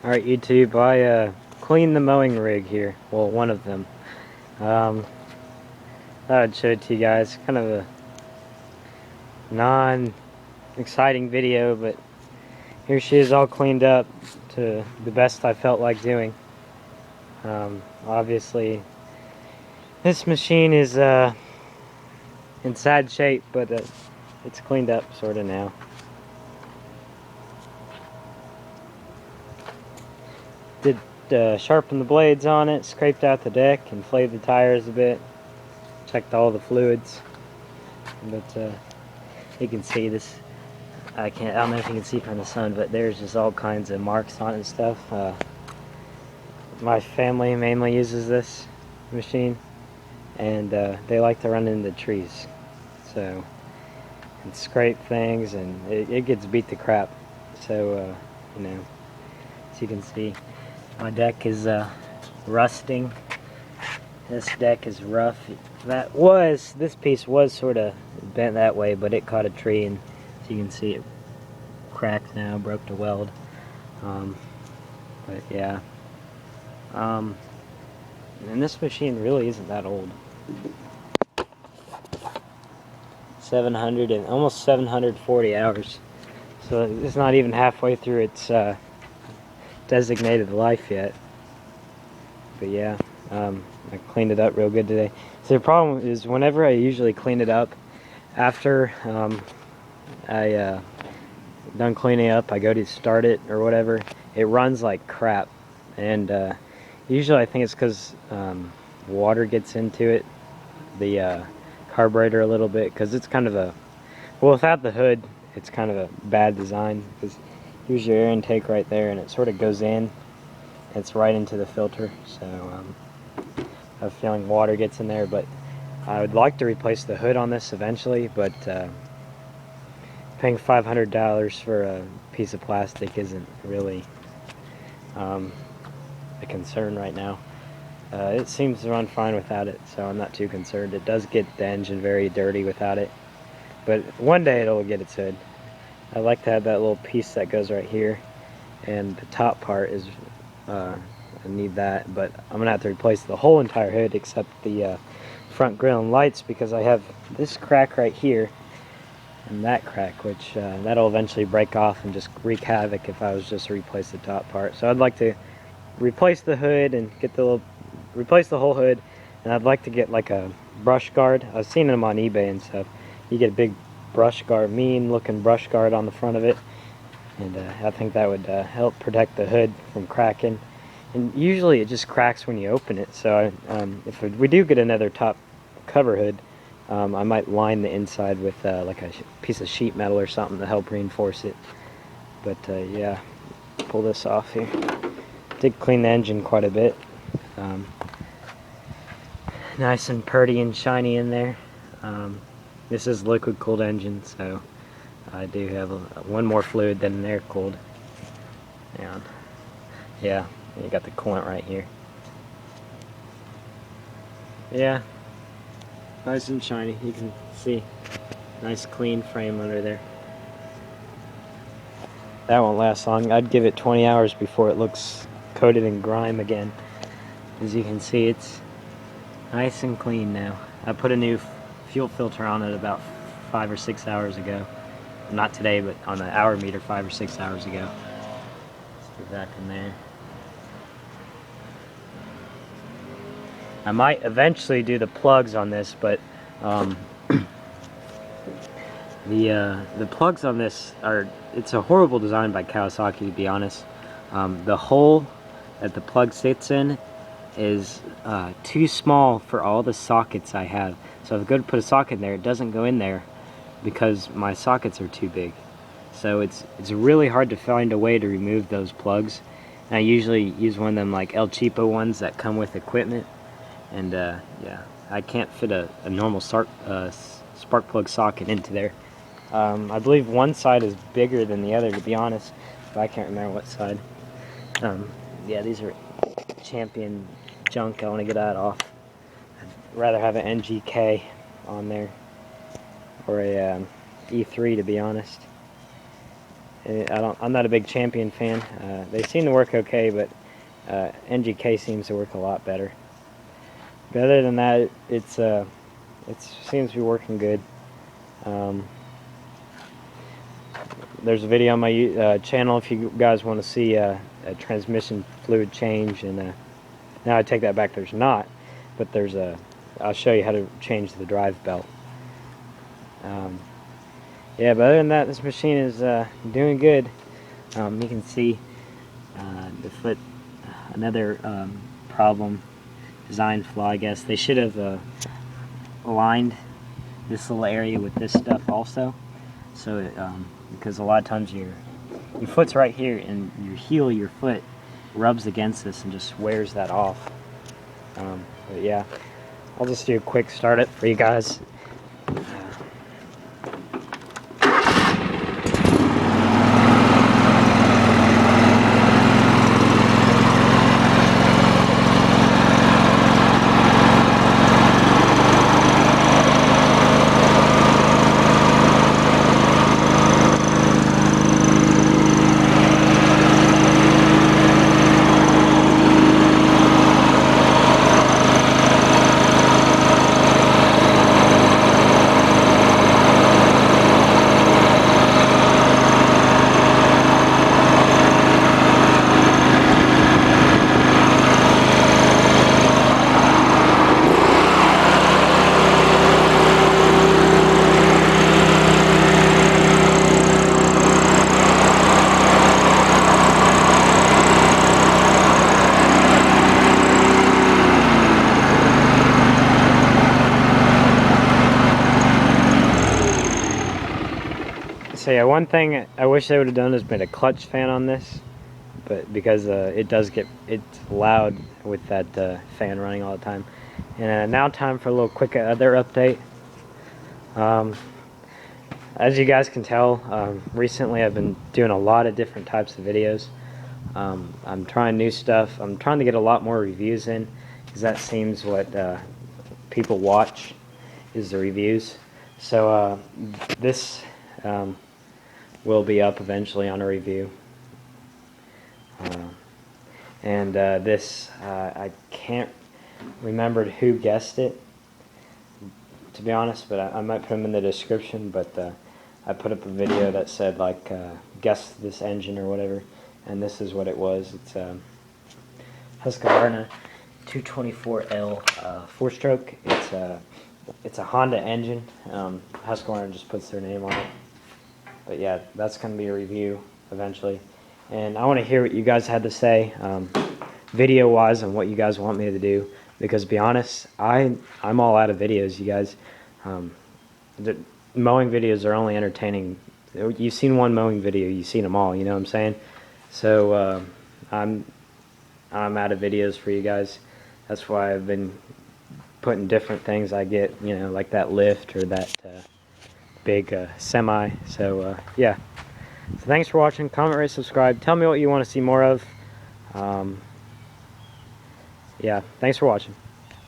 Alright YouTube, I cleaned the mowing rig here. Well, one of them. Thought I'd show it to you guys. Kind of a non-exciting video, but here she is all cleaned up to the best I felt like doing. Obviously, this machine is in sad shape, but it's cleaned up sort of now. Did sharpen the blades on it, scraped out the deck, inflated the tires a bit, checked all the fluids. But you can see this. I don't know if you can see from the sun, but there's just all kinds of marks on it and stuff. My family mainly uses this machine, and they like to run into trees, so and scrape things, and it gets beat to crap. So you know, as you can see, my deck is rusting. This deck is rough. This piece was sort of bent that way, but it caught a tree, and as you can see, it cracked now, broke the weld. But yeah, and this machine really isn't that old. 700 and almost 740 hours. So it's not even halfway through its designated life yet. But yeah, I cleaned it up real good today. So the problem is, whenever I usually clean it up, after I done cleaning up, I go to start it or whatever, it runs like crap. And usually I think it's because water gets into it, the carburetor a little bit, because it's kind of a, well, without the hood, it's kind of a bad design, because here's your air intake right there, and it sort of goes in, it's right into the filter. So I have a feeling water gets in there, but I would like to replace the hood on this eventually, but paying $500 for a piece of plastic isn't really a concern right now. It seems to run fine without it, so I'm not too concerned. It does get the engine very dirty without it, but one day it'll get its hood. I like to have that little piece that goes right here, and the top part is I need that, but I'm gonna have to replace the whole entire hood except the front grille and lights, because I have this crack right here and that crack, which that'll eventually break off and just wreak havoc if I was just to replace the top part. So I'd like to replace the hood and get replace the whole hood, and I'd like to get like a brush guard. I've seen them on eBay and stuff. You get a big brush guard, mean looking brush guard on the front of it, and I think that would help protect the hood from cracking. And usually it just cracks when you open it, so if we do get another top cover hood, I might line the inside with like a piece of sheet metal or something to help reinforce it. But yeah, pull this off here. Did clean the engine quite a bit. Nice and purty and shiny in there. This is liquid cooled engine, so I do have one more fluid than an air cooled. And yeah, you got the coolant right here. Yeah, nice and shiny. You can see nice clean frame under there. That won't last long. I'd give it 20 hours before it looks coated in grime again. As you can see, it's nice and clean now. I put a new fuel filter on it about 5 or 6 hours ago. Not today, but on the hour meter 5 or 6 hours ago. Let's get back in there. I might eventually do the plugs on this, but the plugs on this it's a horrible design by Kawasaki, to be honest. The hole that the plug sits in is too small for all the sockets I have. So if I go to put a socket in there, it doesn't go in there because my sockets are too big. So it's really hard to find a way to remove those plugs. And I usually use one of them like El Cheapo ones that come with equipment. And yeah, I can't fit a normal spark plug socket into there. I believe one side is bigger than the other, to be honest, but I can't remember what side. Yeah, these are Champion junk. I want to get that off. I'd rather have an NGK on there, or a E3, to be honest. I'm not a big Champion fan. They seem to work okay, but NGK seems to work a lot better. But other than that, it seems to be working good. There's a video on my channel if you guys want to see a transmission fluid change, and now I take that back, there's not, but I'll show you how to change the drive belt. Yeah, but other than that, this machine is doing good. You can see the foot, another problem, design flaw, I guess. They should have aligned this little area with this stuff also, so because a lot of times your foot's right here and your heel of your foot rubs against this and just wears that off. But yeah, I'll just do a quick startup for you guys. So yeah, one thing I wish they would have done is made a clutch fan on this, but because it's loud with that fan running all the time. And now time for a little quick other update. As you guys can tell, recently I've been doing a lot of different types of videos. I'm trying new stuff. I'm trying to get a lot more reviews in, because that seems what people watch is the reviews. So this will be up eventually on a review. This, I can't remember who guessed it, to be honest, but I might put them in the description. But I put up a video that said, like, guess this engine or whatever, and this is what it was. It's Husqvarna 224L 4-stroke. It's a Honda engine. Husqvarna just puts their name on it. But yeah, that's going to be a review eventually. And I want to hear what you guys had to say, video-wise, on what you guys want me to do. Because to be honest, I'm all out of videos, you guys. The mowing videos are only entertaining. You've seen one mowing video, you've seen them all, you know what I'm saying? So I'm out of videos for you guys. That's why I've been putting different things I get, you know, like that lift or that big semi. So yeah, so thanks for watching. Comment, rate, subscribe, tell me what you want to see more of. Yeah, thanks for watching.